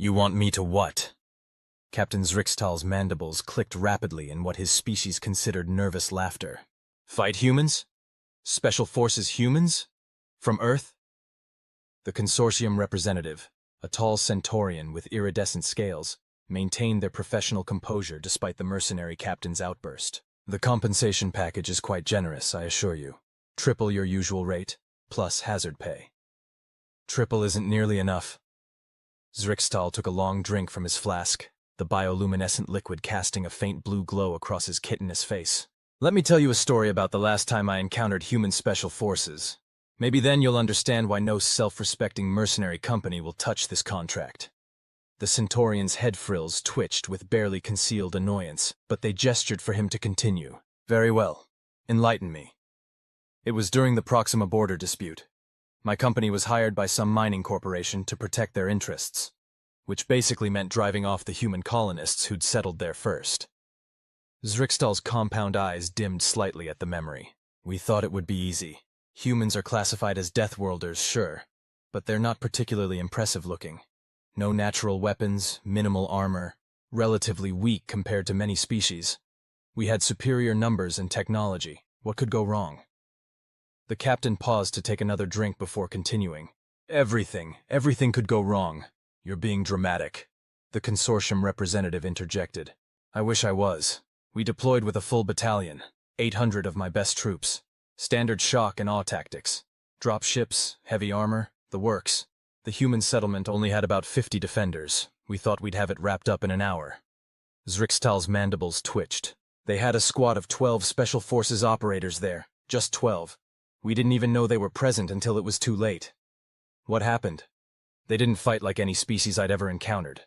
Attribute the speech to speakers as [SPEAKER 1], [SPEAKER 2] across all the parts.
[SPEAKER 1] You want me to what? Captain Zrixtal's mandibles clicked rapidly in what his species considered nervous laughter. Fight humans? Special Forces humans? From Earth? The consortium representative, a tall centaurian with iridescent scales, maintained their professional composure despite the mercenary captain's outburst. The compensation package is quite generous, I assure you. Triple your usual rate, plus hazard pay. Triple isn't nearly enough. Zrixtal took a long drink from his flask, the bioluminescent liquid casting a faint blue glow across his chitinous face. Let me tell you a story about the last time I encountered human special forces. Maybe then you'll understand why no self-respecting mercenary company will touch this contract. The Centaurian's head frills twitched with barely concealed annoyance, but they gestured for him to continue. Very well. Enlighten me. It was during the Proxima border dispute. My company was hired by some mining corporation to protect their interests, which basically meant driving off the human colonists who'd settled there first. Zrixtal's compound eyes dimmed slightly at the memory. We thought it would be easy. Humans are classified as Deathworlders, sure, but they're not particularly impressive looking. No natural weapons, minimal armor, relatively weak compared to many species. We had superior numbers and technology. What could go wrong? The captain paused to take another drink before continuing. Everything could go wrong. You're being dramatic. The consortium representative interjected. I wish I was. We deployed with a full battalion, 800 of my best troops. Standard shock and awe tactics. Drop ships, heavy armor, the works. The human settlement only had about 50 defenders. We thought we'd have it wrapped up in an hour. Zrixtal's mandibles twitched. They had a squad of 12 Special Forces operators there. Just 12. We didn't even know they were present until it was too late. What happened? They didn't fight like any species I'd ever encountered.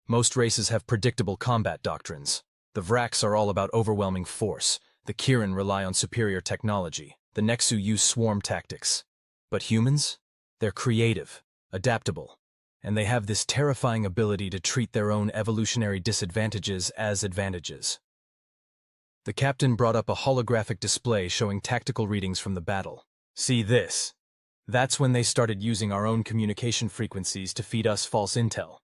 [SPEAKER 1] Most races have predictable combat doctrines. The Vraks are all about overwhelming force. The Kirin rely on superior technology. The Nexu use swarm tactics. But humans? They're creative, adaptable, and they have this terrifying ability to treat their own evolutionary disadvantages as advantages. The captain brought up a holographic display showing tactical readings from the battle. See this? That's when they started using our own communication frequencies to feed us false intel.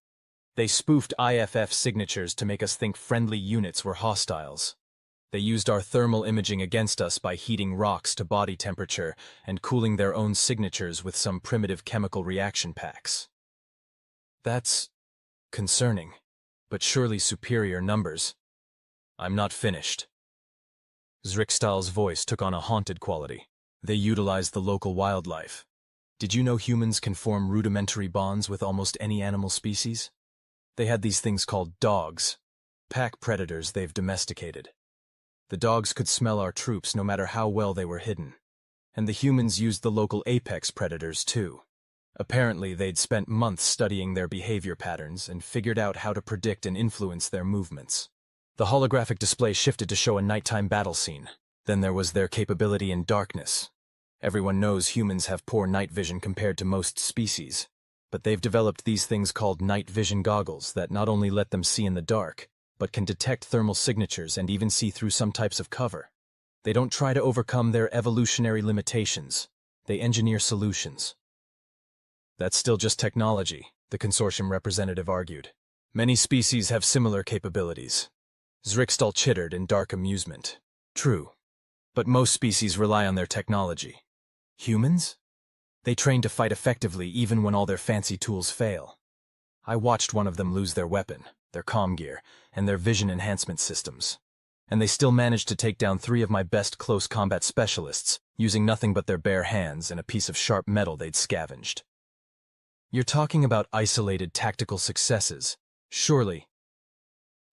[SPEAKER 1] They spoofed IFF signatures to make us think friendly units were hostiles. They used our thermal imaging against us by heating rocks to body temperature and cooling their own signatures with some primitive chemical reaction packs. That's concerning, but surely superior numbers. I'm not finished. Zrixtal's voice took on a haunted quality. They utilized the local wildlife. Did you know humans can form rudimentary bonds with almost any animal species? They had these things called dogs, pack predators they've domesticated. The dogs could smell our troops no matter how well they were hidden. And the humans used the local apex predators too. Apparently they'd spent months studying their behavior patterns and figured out how to predict and influence their movements. The holographic display shifted to show a nighttime battle scene. Then there was their capability in darkness. Everyone knows humans have poor night vision compared to most species, but they've developed these things called night vision goggles that not only let them see in the dark, but can detect thermal signatures and even see through some types of cover. They don't try to overcome their evolutionary limitations. They engineer solutions. That's still just technology, the consortium representative argued. Many species have similar capabilities. Zrixtal chittered in dark amusement. True, but most species rely on their technology. Humans? They train to fight effectively even when all their fancy tools fail. I watched one of them lose their weapon, their comm gear, and their vision enhancement systems. And they still managed to take down 3 of my best close combat specialists, using nothing but their bare hands and a piece of sharp metal they'd scavenged. You're talking about isolated tactical successes, surely.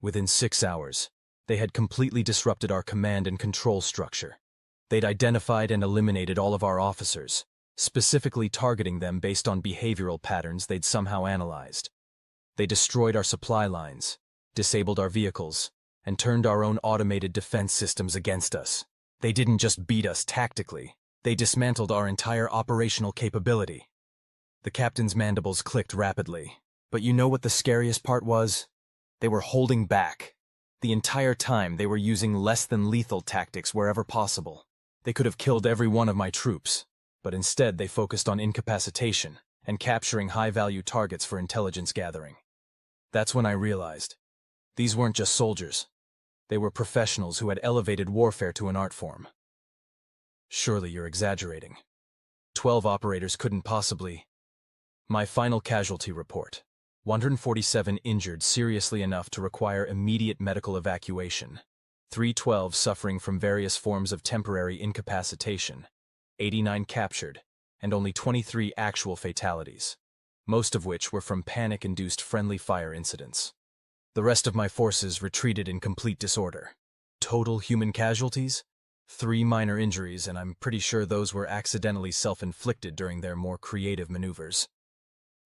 [SPEAKER 1] Within 6 hours, they had completely disrupted our command and control structure. They'd identified and eliminated all of our officers, specifically targeting them based on behavioral patterns they'd somehow analyzed. They destroyed our supply lines, disabled our vehicles, and turned our own automated defense systems against us. They didn't just beat us tactically, they dismantled our entire operational capability. The captain's mandibles clicked rapidly. But you know what the scariest part was? They were holding back. The entire time they were using less than lethal tactics wherever possible. They could have killed every one of my troops, but instead they focused on incapacitation and capturing high-value targets for intelligence gathering. That's when I realized. These weren't just soldiers. They were professionals who had elevated warfare to an art form. Surely you're exaggerating. 12 operators couldn't possibly. My final casualty report. 147 injured seriously enough to require immediate medical evacuation. 312 suffering from various forms of temporary incapacitation. 89 captured, and only 23 actual fatalities, most of which were from panic-induced friendly fire incidents. The rest of my forces retreated in complete disorder. Total human casualties? 3 minor injuries, and I'm pretty sure those were accidentally self-inflicted during their more creative maneuvers.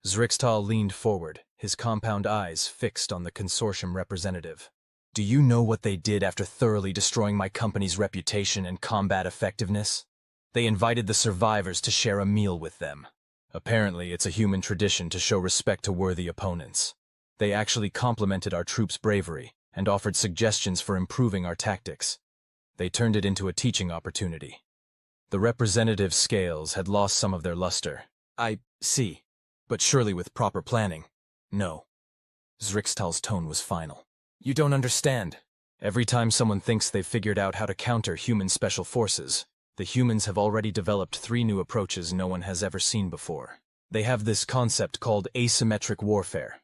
[SPEAKER 1] Zrixtal leaned forward, his compound eyes fixed on the consortium representative. Do you know what they did after thoroughly destroying my company's reputation and combat effectiveness? They invited the survivors to share a meal with them. Apparently, it's a human tradition to show respect to worthy opponents. They actually complimented our troops' bravery and offered suggestions for improving our tactics. They turned it into a teaching opportunity. The representative's scales had lost some of their luster. I see, but surely with proper planning. No. Zrixtal's tone was final. You don't understand. Every time someone thinks they've figured out how to counter human special forces, the humans have already developed 3 new approaches no one has ever seen before. They have this concept called asymmetric warfare.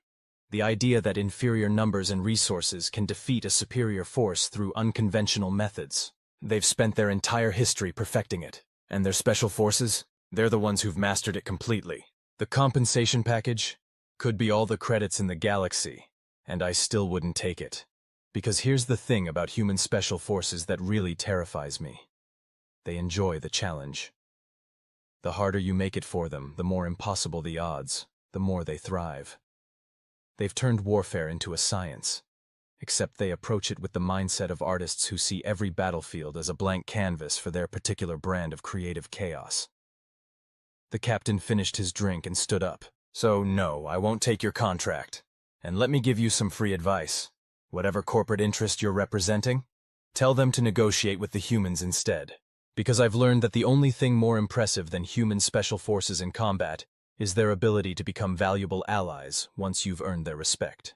[SPEAKER 1] The idea that inferior numbers and resources can defeat a superior force through unconventional methods. They've spent their entire history perfecting it. And their special forces? They're the ones who've mastered it completely. The compensation package could be all the credits in the galaxy, and I still wouldn't take it. Because here's the thing about human special forces that really terrifies me. They enjoy the challenge. The harder you make it for them, the more impossible the odds, the more they thrive. They've turned warfare into a science, except they approach it with the mindset of artists who see every battlefield as a blank canvas for their particular brand of creative chaos. The captain finished his drink and stood up. So no, I won't take your contract. And let me give you some free advice. Whatever corporate interest you're representing, tell them to negotiate with the humans instead. Because I've learned that the only thing more impressive than human special forces in combat is their ability to become valuable allies once you've earned their respect.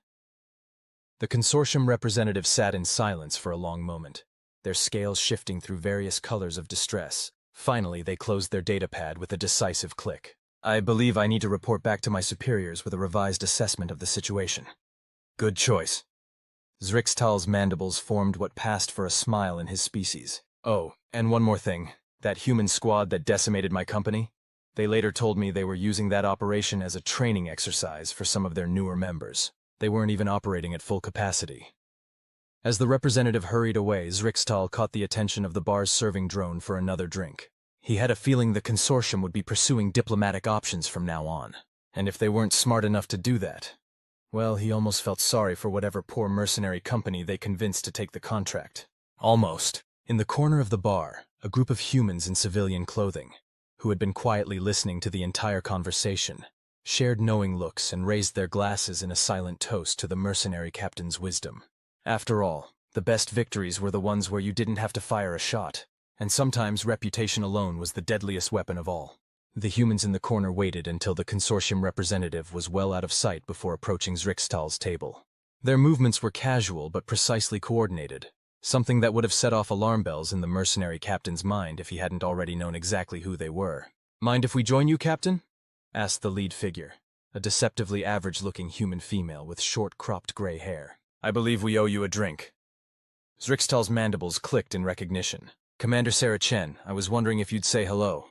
[SPEAKER 1] The consortium representative sat in silence for a long moment, their scales shifting through various colors of distress. Finally, they closed their datapad with a decisive click. I believe I need to report back to my superiors with a revised assessment of the situation. Good choice. Zrixtal's mandibles formed what passed for a smile in his species. Oh, and one more thing. That human squad that decimated my company? They later told me they were using that operation as a training exercise for some of their newer members. They weren't even operating at full capacity. As the representative hurried away, Zrixtal caught the attention of the bar's serving drone for another drink. He had a feeling the consortium would be pursuing diplomatic options from now on. And if they weren't smart enough to do that, well, he almost felt sorry for whatever poor mercenary company they convinced to take the contract. Almost. In the corner of the bar, a group of humans in civilian clothing, who had been quietly listening to the entire conversation, shared knowing looks and raised their glasses in a silent toast to the mercenary captain's wisdom. After all, the best victories were the ones where you didn't have to fire a shot, and sometimes reputation alone was the deadliest weapon of all. The humans in the corner waited until the consortium representative was well out of sight before approaching Zrixtal's table. Their movements were casual but precisely coordinated, something that would have set off alarm bells in the mercenary captain's mind if he hadn't already known exactly who they were. Mind if we join you, Captain? Asked the lead figure, a deceptively average-looking human female with short, cropped gray hair. I believe we owe you a drink. Zrixtal's mandibles clicked in recognition. Commander Sarah Chen, I was wondering if you'd say hello.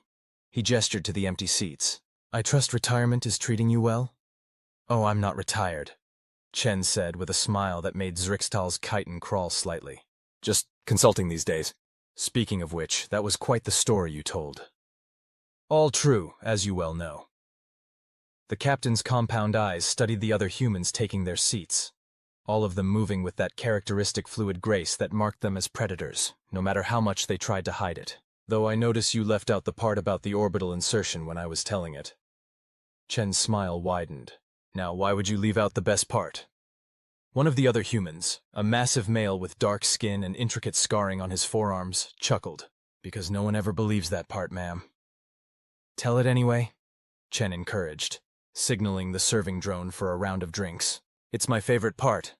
[SPEAKER 1] He gestured to the empty seats. I trust retirement is treating you well? Oh, I'm not retired, Chen said with a smile that made Zrixtal's chitin crawl slightly. Just consulting these days. Speaking of which, that was quite the story you told. All true, as you well know. The captain's compound eyes studied the other humans taking their seats, all of them moving with that characteristic fluid grace that marked them as predators, no matter how much they tried to hide it. Though I notice you left out the part about the orbital insertion when I was telling it. Chen's smile widened. Now, why would you leave out the best part? One of the other humans, a massive male with dark skin and intricate scarring on his forearms, chuckled. Because no one ever believes that part, ma'am. Tell it anyway, Chen encouraged, signaling the serving drone for a round of drinks. It's my favorite part.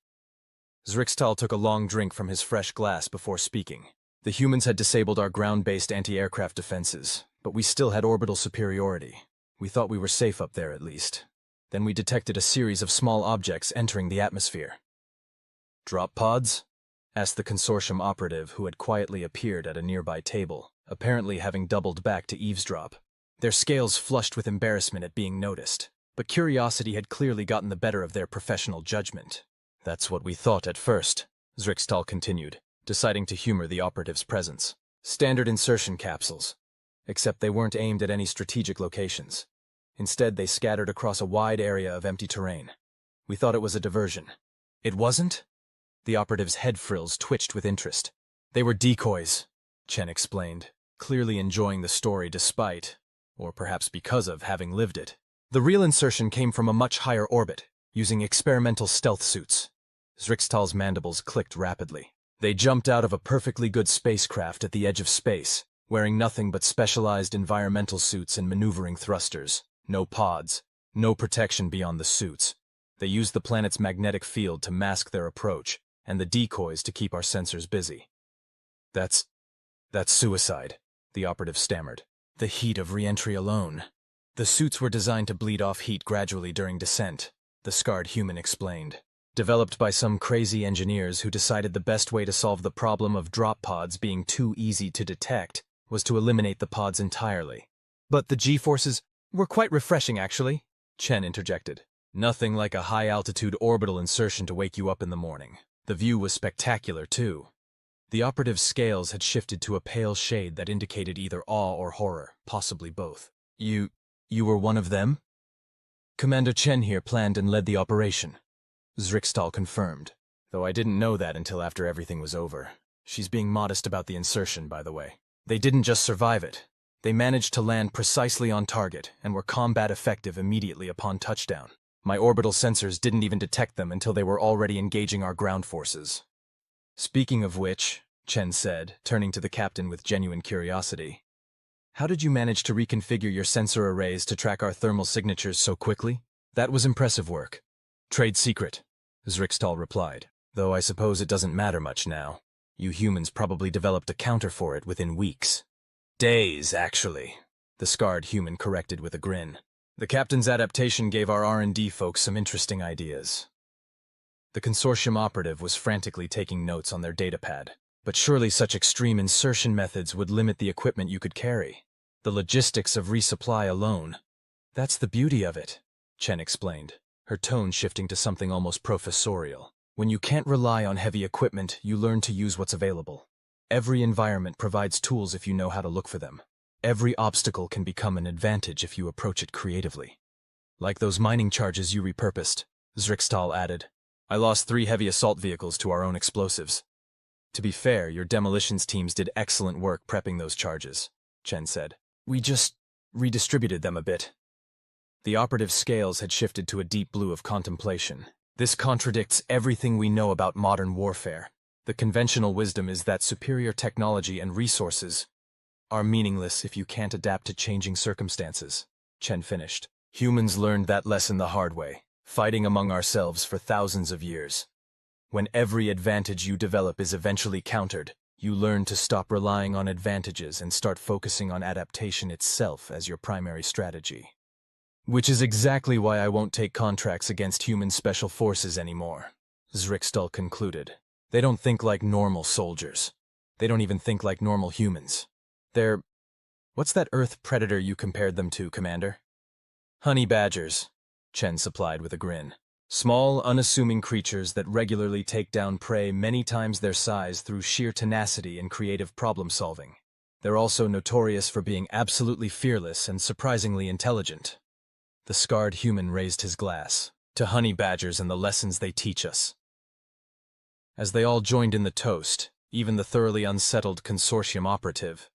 [SPEAKER 1] Zrixtal took a long drink from his fresh glass before speaking. The humans had disabled our ground-based anti-aircraft defenses, but we still had orbital superiority. We thought we were safe up there at least. Then we detected a series of small objects entering the atmosphere. Drop pods? Asked the consortium operative who had quietly appeared at a nearby table, apparently having doubled back to eavesdrop. Their scales flushed with embarrassment at being noticed, but curiosity had clearly gotten the better of their professional judgment. That's what we thought at first, Zrixtal continued, deciding to humor the operative's presence. Standard insertion capsules, except they weren't aimed at any strategic locations. Instead, they scattered across a wide area of empty terrain. We thought it was a diversion. It wasn't? The operative's head frills twitched with interest. They were decoys, Chen explained, clearly enjoying the story despite, or perhaps because of, having lived it. The real insertion came from a much higher orbit, using experimental stealth suits. Zrixtal's mandibles clicked rapidly. They jumped out of a perfectly good spacecraft at the edge of space, wearing nothing but specialized environmental suits and maneuvering thrusters. No pods, no protection beyond the suits. They used the planet's magnetic field to mask their approach, and the decoys to keep our sensors busy. That's suicide, the operative stammered. The heat of re-entry alone. The suits were designed to bleed off heat gradually during descent, the scarred human explained. Developed by some crazy engineers who decided the best way to solve the problem of drop pods being too easy to detect was to eliminate the pods entirely. But the G-forces were quite refreshing, actually, Chen interjected. Nothing like a high-altitude orbital insertion to wake you up in the morning. The view was spectacular, too. The operative's scales had shifted to a pale shade that indicated either awe or horror, possibly both. You were one of them? Commander Chen here planned and led the operation, Zrixtal confirmed, though I didn't know that until after everything was over. She's being modest about the insertion, by the way. They didn't just survive it. They managed to land precisely on target and were combat effective immediately upon touchdown. My orbital sensors didn't even detect them until they were already engaging our ground forces. Speaking of which, Chen said, turning to the captain with genuine curiosity, how did you manage to reconfigure your sensor arrays to track our thermal signatures so quickly? That was impressive work. Trade secret, Zrixtal replied, though I suppose it doesn't matter much now. You humans probably developed a counter for it within weeks. Days, actually, the scarred human corrected with a grin. The captain's adaptation gave our R&D folks some interesting ideas. The consortium operative was frantically taking notes on their datapad, but surely such extreme insertion methods would limit the equipment you could carry. The logistics of resupply alone. That's the beauty of it, Chen explained, her tone shifting to something almost professorial. When you can't rely on heavy equipment, you learn to use what's available. Every environment provides tools if you know how to look for them. Every obstacle can become an advantage if you approach it creatively. Like those mining charges you repurposed, Zrixtal added. I lost 3 heavy assault vehicles to our own explosives. To be fair, your demolitions teams did excellent work prepping those charges, Chen said. We just redistributed them a bit. The operative's scales had shifted to a deep blue of contemplation. This contradicts everything we know about modern warfare. The conventional wisdom is that superior technology and resources are meaningless if you can't adapt to changing circumstances, Chen finished. Humans learned that lesson the hard way, fighting among ourselves for thousands of years. When every advantage you develop is eventually countered, you learn to stop relying on advantages and start focusing on adaptation itself as your primary strategy. Which is exactly why I won't take contracts against human special forces anymore, Zrixtal concluded. They don't think like normal soldiers. They don't even think like normal humans. They're... What's that Earth predator you compared them to, Commander? Honey badgers, Chen supplied with a grin. Small, unassuming creatures that regularly take down prey many times their size through sheer tenacity and creative problem-solving. They're also notorious for being absolutely fearless and surprisingly intelligent. The scarred human raised his glass. To honey badgers and the lessons they teach us. As they all joined in the toast, even the thoroughly unsettled consortium operative,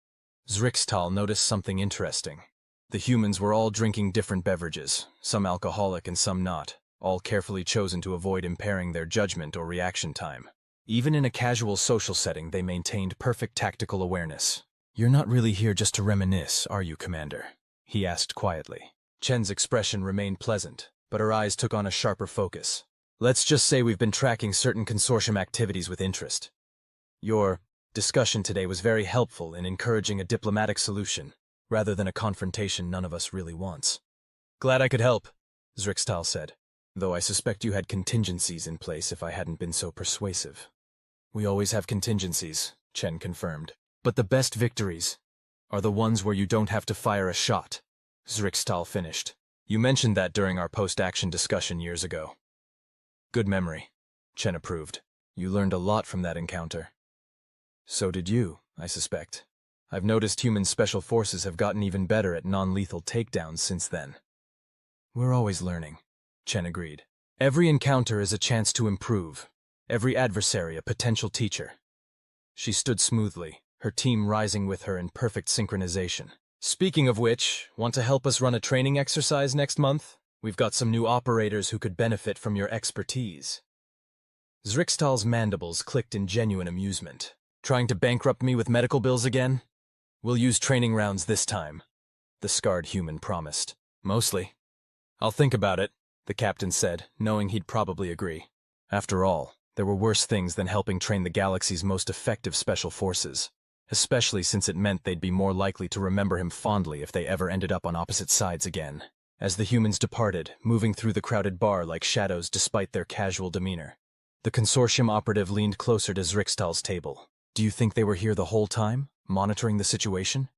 [SPEAKER 1] Zrixtal noticed something interesting. The humans were all drinking different beverages, some alcoholic and some not, all carefully chosen to avoid impairing their judgment or reaction time. Even in a casual social setting, they maintained perfect tactical awareness. You're not really here just to reminisce, are you, Commander? He asked quietly. Chen's expression remained pleasant, but her eyes took on a sharper focus. Let's just say we've been tracking certain consortium activities with interest. Your discussion today was very helpful in encouraging a diplomatic solution, rather than a confrontation none of us really wants. Glad I could help, Zrixtal said, though I suspect you had contingencies in place if I hadn't been so persuasive. We always have contingencies, Chen confirmed. But the best victories are the ones where you don't have to fire a shot, Zrixtal finished. You mentioned that during our post-action discussion years ago. Good memory, Chen approved. You learned a lot from that encounter. So did you, I suspect. I've noticed human special forces have gotten even better at non-lethal takedowns since then. We're always learning, Chen agreed. Every encounter is a chance to improve. Every adversary a potential teacher. She stood smoothly, her team rising with her in perfect synchronization. Speaking of which, want to help us run a training exercise next month? We've got some new operators who could benefit from your expertise. Zrixtal's mandibles clicked in genuine amusement. Trying to bankrupt me with medical bills again? We'll use training rounds this time, the scarred human promised. Mostly. I'll think about it, the captain said, knowing he'd probably agree. After all, there were worse things than helping train the galaxy's most effective special forces, especially since it meant they'd be more likely to remember him fondly if they ever ended up on opposite sides again. As the humans departed, moving through the crowded bar like shadows despite their casual demeanor, the consortium operative leaned closer to Zrixtal's table. Do you think they were here the whole time, monitoring the situation?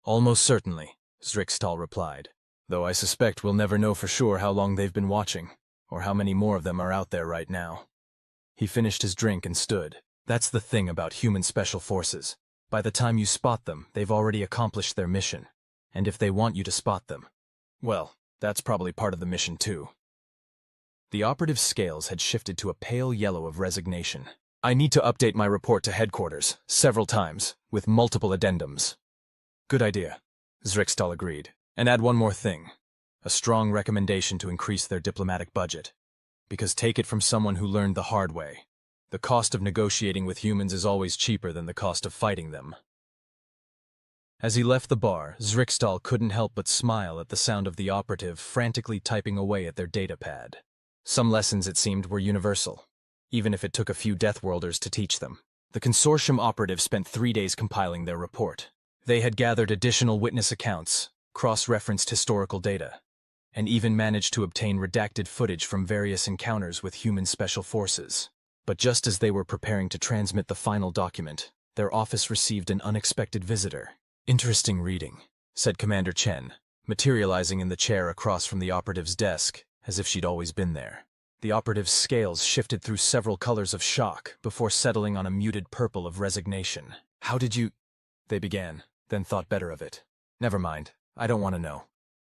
[SPEAKER 1] Almost certainly, Zrixtal replied, though I suspect we'll never know for sure how long they've been watching, or how many more of them are out there right now. He finished his drink and stood. That's the thing about human special forces. By the time you spot them, they've already accomplished their mission. And if they want you to spot them, well, that's probably part of the mission too. The operative's scales had shifted to a pale yellow of resignation. I need to update my report to headquarters, several times, with multiple addendums. Good idea, Zrixtal agreed. And add one more thing. A strong recommendation to increase their diplomatic budget. Because take it from someone who learned the hard way. The cost of negotiating with humans is always cheaper than the cost of fighting them. As he left the bar, Zrixtal couldn't help but smile at the sound of the operative frantically typing away at their datapad. Some lessons, it seemed, were universal, even if it took a few Deathworlders to teach them. The consortium operative spent 3 days compiling their report. They had gathered additional witness accounts, cross-referenced historical data, and even managed to obtain redacted footage from various encounters with human special forces. But just as they were preparing to transmit the final document, their office received an unexpected visitor. Interesting reading, said Commander Chen, materializing in the chair across from the operative's desk, as if she'd always been there. The operative's scales shifted through several colors of shock before settling on a muted purple of resignation. How did you... They began, then thought better of it. Never mind, I don't want to know.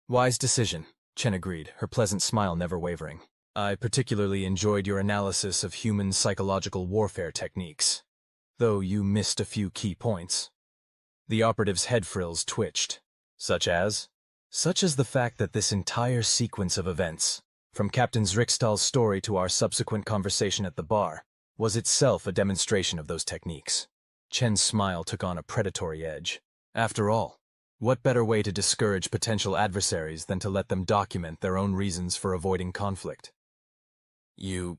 [SPEAKER 1] Wise decision, Chen agreed, her pleasant smile never wavering. I particularly enjoyed your analysis of human psychological warfare techniques, though you missed a few key points. The operative's head frills twitched. Such as? Such as the fact that this entire sequence of events, from Captain Zrixtal's story to our subsequent conversation at the bar, was itself a demonstration of those techniques. Chen's smile took on a predatory edge. After all, what better way to discourage potential adversaries than to let them document their own reasons for avoiding conflict? You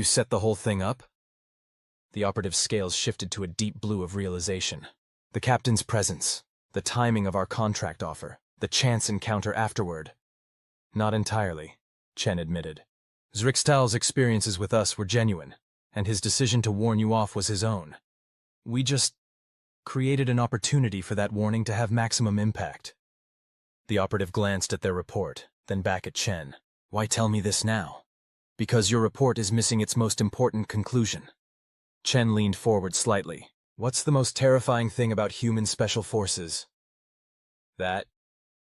[SPEAKER 1] set the whole thing up? The operative's scales shifted to a deep blue of realization. The captain's presence, the timing of our contract offer, the chance encounter afterward. Not entirely, Chen admitted. Zrixtal's experiences with us were genuine, and his decision to warn you off was his own. We just created an opportunity for that warning to have maximum impact. The operative glanced at their report, then back at Chen. Why tell me this now? Because your report is missing its most important conclusion. Chen leaned forward slightly. What's the most terrifying thing about human special forces? That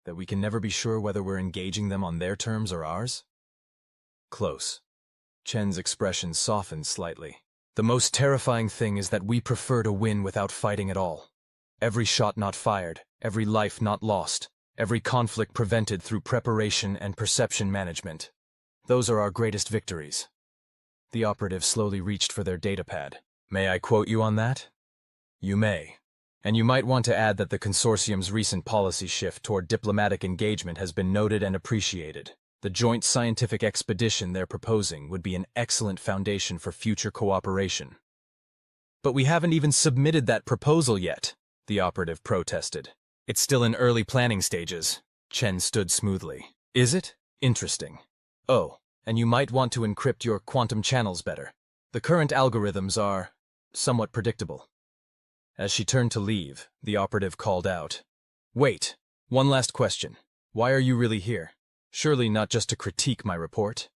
[SPEAKER 1] we can never be sure whether we're engaging them on their terms or ours? Close. Chen's expression softened slightly. The most terrifying thing is that we prefer to win without fighting at all. Every shot not fired, every life not lost, every conflict prevented through preparation and perception management. Those are our greatest victories. The operative slowly reached for their datapad. May I quote you on that? You may. And you might want to add that the consortium's recent policy shift toward diplomatic engagement has been noted and appreciated. The joint scientific expedition they're proposing would be an excellent foundation for future cooperation. But we haven't even submitted that proposal yet, the operative protested. It's still in early planning stages. Chen stood smoothly. Is it? Interesting. Oh, and you might want to encrypt your quantum channels better. The current algorithms are somewhat predictable. As she turned to leave, the operative called out, "Wait, one last question. Why are you really here? Surely not just to critique my report?"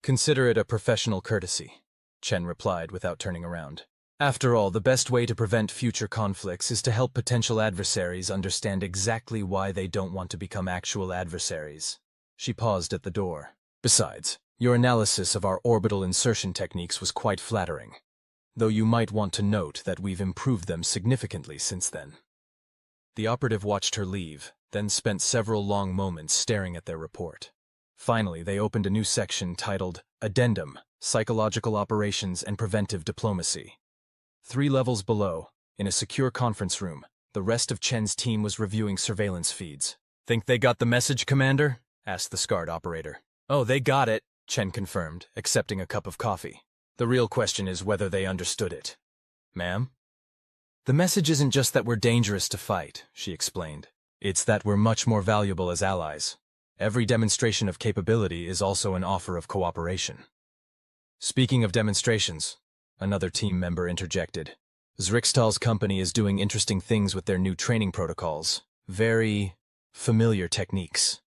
[SPEAKER 1] "Consider it a professional courtesy," Chen replied without turning around. "After all, the best way to prevent future conflicts is to help potential adversaries understand exactly why they don't want to become actual adversaries." She paused at the door. "Besides, your analysis of our orbital insertion techniques was quite flattering, though you might want to note that we've improved them significantly since then." The operative watched her leave, then spent several long moments staring at their report. Finally, they opened a new section titled Addendum, Psychological Operations and Preventive Diplomacy. 3 levels below, in a secure conference room, the rest of Chen's team was reviewing surveillance feeds. "Think they got the message, Commander?" asked the SCART operator. "Oh, they got it," Chen confirmed, accepting a cup of coffee. "The real question is whether they understood it." "Ma'am?" "The message isn't just that we're dangerous to fight," she explained. "It's that we're much more valuable as allies. Every demonstration of capability is also an offer of cooperation." "Speaking of demonstrations," another team member interjected, "Zrikstal's company is doing interesting things with their new training protocols. Very familiar techniques."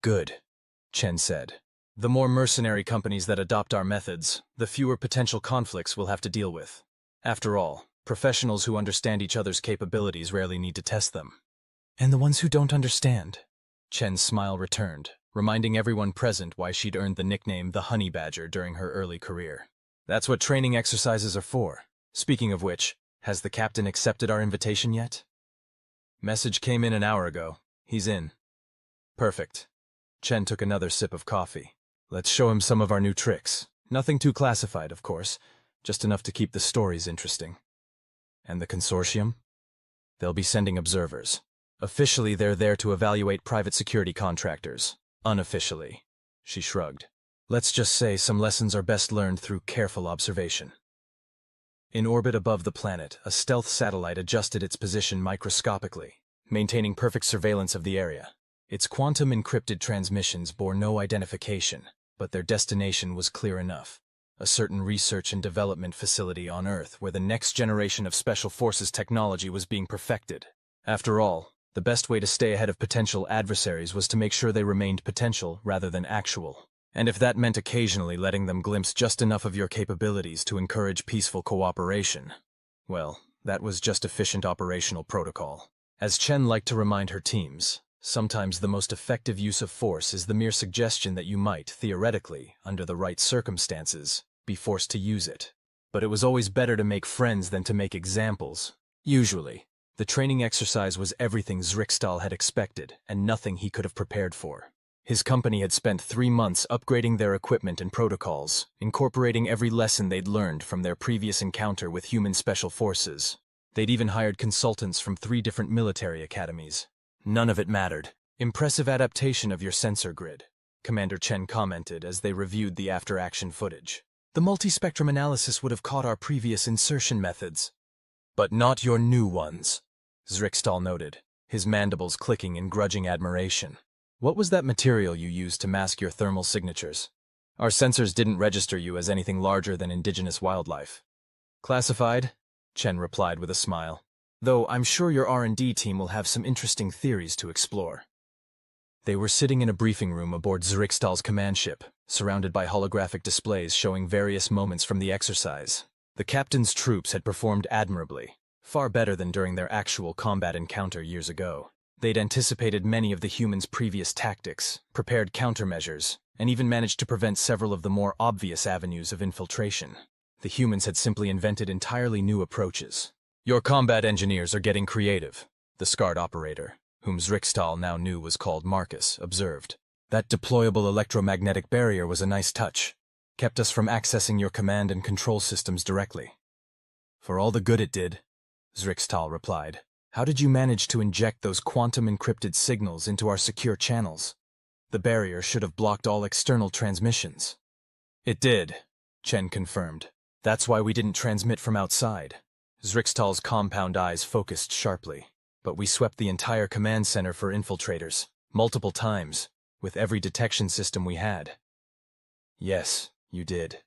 [SPEAKER 1] "Good," Chen said. "The more mercenary companies that adopt our methods, the fewer potential conflicts we'll have to deal with. After all, professionals who understand each other's capabilities rarely need to test them." "And the ones who don't understand?" Chen's smile returned, reminding everyone present why she'd earned the nickname the Honey Badger during her early career. "That's what training exercises are for. Speaking of which, has the captain accepted our invitation yet?" "Message came in an hour ago. He's in." "Perfect." Chen took another sip of coffee. "Let's show him some of our new tricks. Nothing too classified, of course, just enough to keep the stories interesting." "And the consortium?" "They'll be sending observers. Officially, they're there to evaluate private security contractors. Unofficially," she shrugged, "let's just say some lessons are best learned through careful observation." In orbit above the planet, a stealth satellite adjusted its position microscopically, maintaining perfect surveillance of the area. Its quantum-encrypted transmissions bore no identification, but their destination was clear enough: a certain research and development facility on Earth where the next generation of Special Forces technology was being perfected. After all, the best way to stay ahead of potential adversaries was to make sure they remained potential rather than actual. And if that meant occasionally letting them glimpse just enough of your capabilities to encourage peaceful cooperation, well, that was just efficient operational protocol. As Chen liked to remind her teams, sometimes the most effective use of force is the mere suggestion that you might, theoretically, under the right circumstances, be forced to use it. But it was always better to make friends than to make examples. Usually, the training exercise was everything Zrikstal had expected and nothing he could have prepared for. His company had spent 3 months upgrading their equipment and protocols, incorporating every lesson they'd learned from their previous encounter with human special forces. They'd even hired consultants from 3 different military academies. "None of it mattered. Impressive adaptation of your sensor grid," Commander Chen commented as they reviewed the after-action footage. "The multispectrum analysis would have caught our previous insertion methods." "But not your new ones," Zrikstal noted, his mandibles clicking in grudging admiration. "What was that material you used to mask your thermal signatures? Our sensors didn't register you as anything larger than indigenous wildlife." "Classified," Chen replied with a smile. "Though I'm sure your R&D team will have some interesting theories to explore." They were sitting in a briefing room aboard Zrikstal's command ship, surrounded by holographic displays showing various moments from the exercise. The captain's troops had performed admirably, far better than during their actual combat encounter years ago. They'd anticipated many of the humans' previous tactics, prepared countermeasures, and even managed to prevent several of the more obvious avenues of infiltration. The humans had simply invented entirely new approaches. "Your combat engineers are getting creative," the SCART operator, whom Zrikstal now knew was called Marcus, observed. "That deployable electromagnetic barrier was a nice touch. Kept us from accessing your command and control systems directly." "For all the good it did," Zrikstal replied. "How did you manage to inject those quantum-encrypted signals into our secure channels?" The barrier should have blocked all external transmissions. It did, Chen confirmed. That's why we didn't transmit from outside. Zrixtal's compound eyes focused sharply. But we swept the entire command center for infiltrators, multiple times, with every detection system we had. Yes, you did.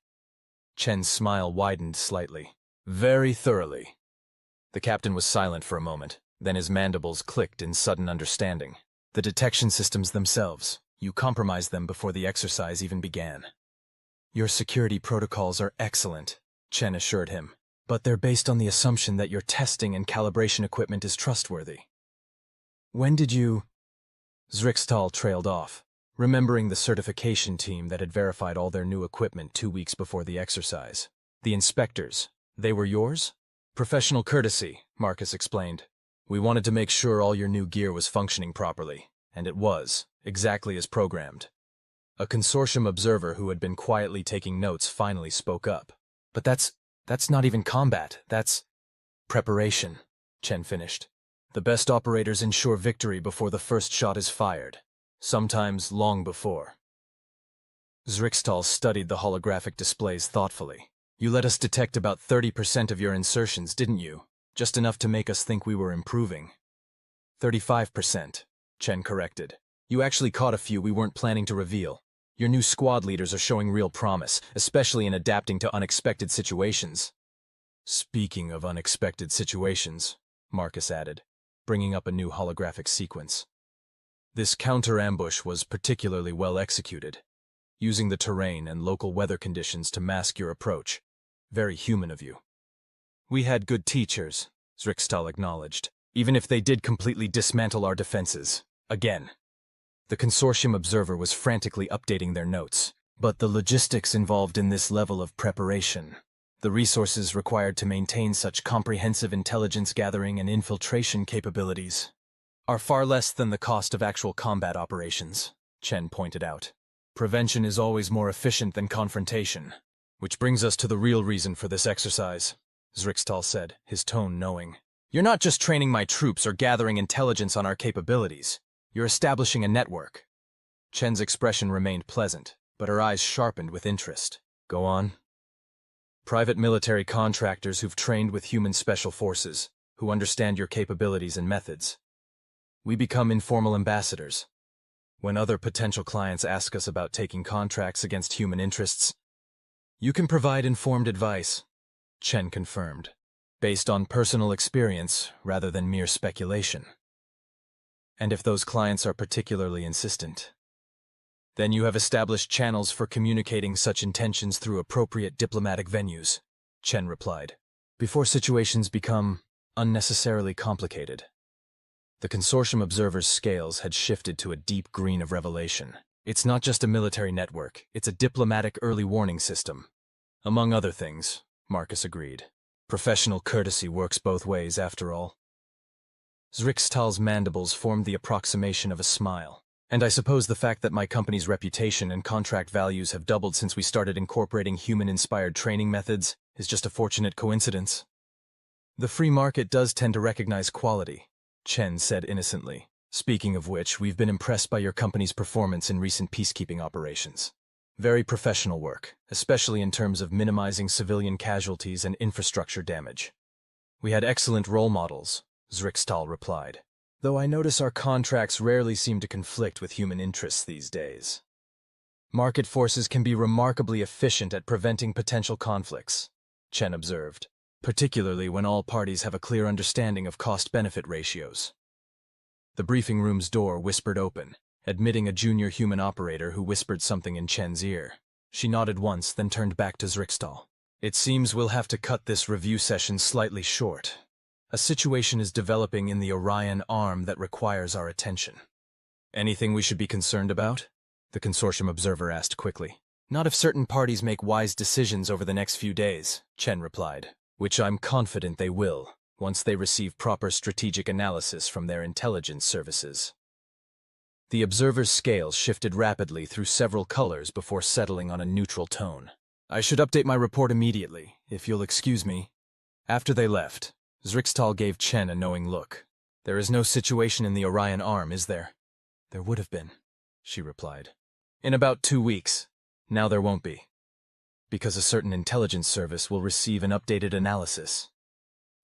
[SPEAKER 1] Chen's smile widened slightly. Very thoroughly. The captain was silent for a moment, then his mandibles clicked in sudden understanding. The detection systems themselves, you compromised them before the exercise even began. Your security protocols are excellent, Chen assured him, but they're based on the assumption that your testing and calibration equipment is trustworthy. When did you... Zrixtal trailed off, remembering the certification team that had verified all their new equipment 2 weeks before the exercise. The inspectors, they were yours? Professional courtesy, Marcus explained. We wanted to make sure all your new gear was functioning properly, and it was, exactly as programmed. A consortium observer who had been quietly taking notes finally spoke up. But that's not even combat, that's preparation, Chen finished. The best operators ensure victory before the first shot is fired, sometimes long before. Zrixtal studied the holographic displays thoughtfully. You let us detect about 30% of your insertions, didn't you? Just enough to make us think we were improving. 35%, Chen corrected. You actually caught a few we weren't planning to reveal. Your new squad leaders are showing real promise, especially in adapting to unexpected situations. Speaking of unexpected situations, Marcus added, bringing up a new holographic sequence. This counter-ambush was particularly well executed, using the terrain and local weather conditions to mask your approach. Very human of you. We had good teachers, Zrixtal acknowledged, even if they did completely dismantle our defenses. Again. The consortium observer was frantically updating their notes. But the logistics involved in this level of preparation, the resources required to maintain such comprehensive intelligence gathering and infiltration capabilities, are far less than the cost of actual combat operations, Chen pointed out. Prevention is always more efficient than confrontation. Which brings us to the real reason for this exercise, Zrixtal said, his tone knowing. You're not just training my troops or gathering intelligence on our capabilities. You're establishing a network. Chen's expression remained pleasant, but her eyes sharpened with interest. Go on. Private military contractors who've trained with human special forces, who understand your capabilities and methods. We become informal ambassadors. When other potential clients ask us about taking contracts against human interests, you can provide informed advice, Chen confirmed, based on personal experience rather than mere speculation. And if those clients are particularly insistent, then you have established channels for communicating such intentions through appropriate diplomatic venues, Chen replied, before situations become unnecessarily complicated. The consortium observer's scales had shifted to a deep green of revelation. It's not just a military network, it's a diplomatic early warning system. Among other things, Marcus agreed. Professional courtesy works both ways, after all. Zrixtal's mandibles formed the approximation of a smile. And I suppose the fact that my company's reputation and contract values have doubled since we started incorporating human-inspired training methods is just a fortunate coincidence. The free market does tend to recognize quality, Chen said innocently. Speaking of which, we've been impressed by your company's performance in recent peacekeeping operations. Very professional work, especially in terms of minimizing civilian casualties and infrastructure damage. We had excellent role models, Zrixtal replied, though I notice our contracts rarely seem to conflict with human interests these days. Market forces can be remarkably efficient at preventing potential conflicts, Chen observed, particularly when all parties have a clear understanding of cost-benefit ratios. The briefing room's door whispered open, admitting a junior human operator who whispered something in Chen's ear. She nodded once, then turned back to Zrixtal. It seems we'll have to cut this review session slightly short. A situation is developing in the Orion arm that requires our attention. Anything we should be concerned about? The consortium observer asked quickly. Not if certain parties make wise decisions over the next few days, Chen replied, which I'm confident they will, once they receive proper strategic analysis from their intelligence services. The observer's scales shifted rapidly through several colors before settling on a neutral tone. I should update my report immediately, if you'll excuse me. After they left, Zrixtal gave Chen a knowing look. There is no situation in the Orion arm, is there? There would have been. she replied. In about 2 weeks. Now there won't be. Because a certain intelligence service will receive an updated analysis,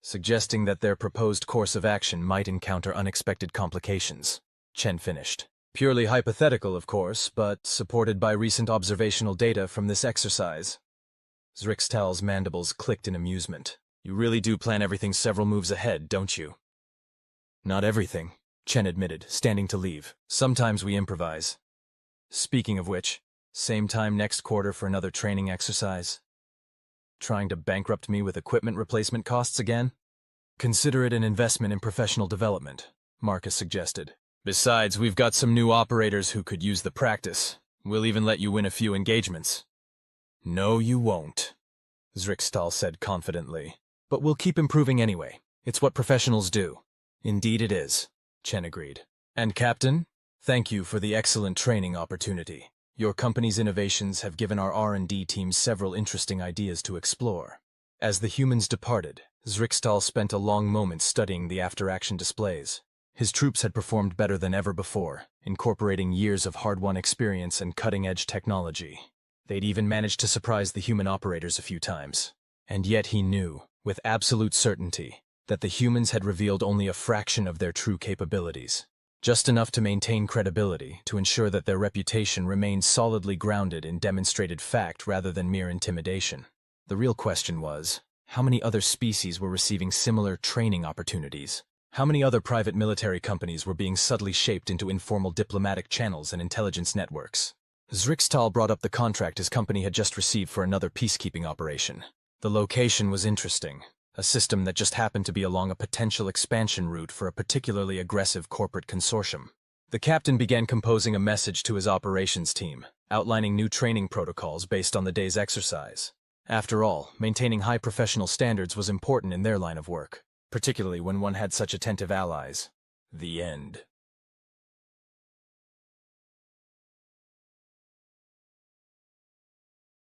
[SPEAKER 1] suggesting that their proposed course of action might encounter unexpected complications, Chen finished. Purely hypothetical, of course, but supported by recent observational data from this exercise. Zrixtal's mandibles clicked in amusement. You really do plan everything several moves ahead, don't you? Not everything, Chen admitted, standing to leave. Sometimes we improvise. Speaking of which, same time next quarter for another training exercise. Trying to bankrupt me with equipment replacement costs again? Consider it an investment in professional development, Marcus suggested. Besides, we've got some new operators who could use the practice. We'll even let you win a few engagements. No, you won't, Zrixtal said confidently. But we'll keep improving anyway. It's what professionals do. Indeed it is, Chen agreed. And Captain, thank you for the excellent training opportunity. Your company's innovations have given our R&D team several interesting ideas to explore. As the humans departed, Zrixtal spent a long moment studying the after-action displays. His troops had performed better than ever before, incorporating years of hard-won experience and cutting-edge technology. They'd even managed to surprise the human operators a few times. And yet he knew, with absolute certainty, that the humans had revealed only a fraction of their true capabilities. Just enough to maintain credibility, to ensure that their reputation remained solidly grounded in demonstrated fact rather than mere intimidation. The real question was, how many other species were receiving similar training opportunities? How many other private military companies were being subtly shaped into informal diplomatic channels and intelligence networks? Zrixtal brought up the contract his company had just received for another peacekeeping operation. The location was interesting. A system that just happened to be along a potential expansion route for a particularly aggressive corporate consortium. The captain began composing a message to his operations team, outlining new training protocols based on the day's exercise. After all, maintaining high professional standards was important in their line of work, particularly when one had such attentive allies. The end.